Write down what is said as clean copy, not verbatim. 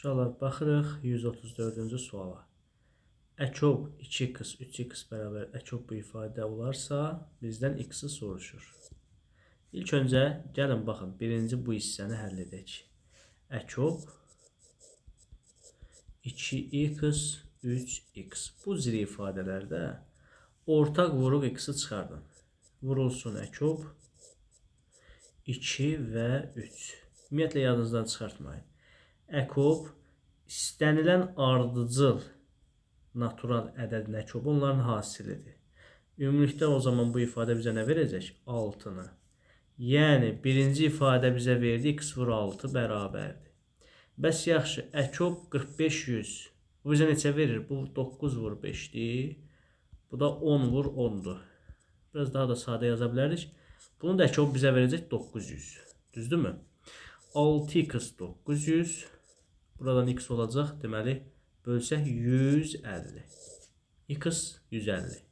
Uşaqlar, baxırıq 134-cü suala. Əkov 2x, 3x bərabər əkov bu ifadə olarsa, bizdən x-i soruşur. İlk öncə, gəlin baxın, birinci bu hissəni həll edək. Əkov 2x, 3x. Bu cür ifadələrdə ortaq vuruq x-i çıxardın. Vurulsun əkov 2 və 3. Ümumiyyətlə, yadınızdan çıxartmayın. Əkov istənilən ardıcıl natural ədədin əkovu onların hasilidir. Ümumilikdə o zaman bu ifadə bizə nə verəcək? 6-nı. Yəni, birinci ifadə bizə verdi, x vur 6 bərabərdir. Bəs yaxşı, əkov 45-100. Bu bizə neçə verir? Bu 9 vur 5-dir. Bu da 10 vur 10-dur. Biraz daha da sadə yaza bilərik. Bunun da əkov bizə verəcək 900. Düzdürmü? 6x 900. Buradan x olacaq. Deməli, bölsək 150. X 150.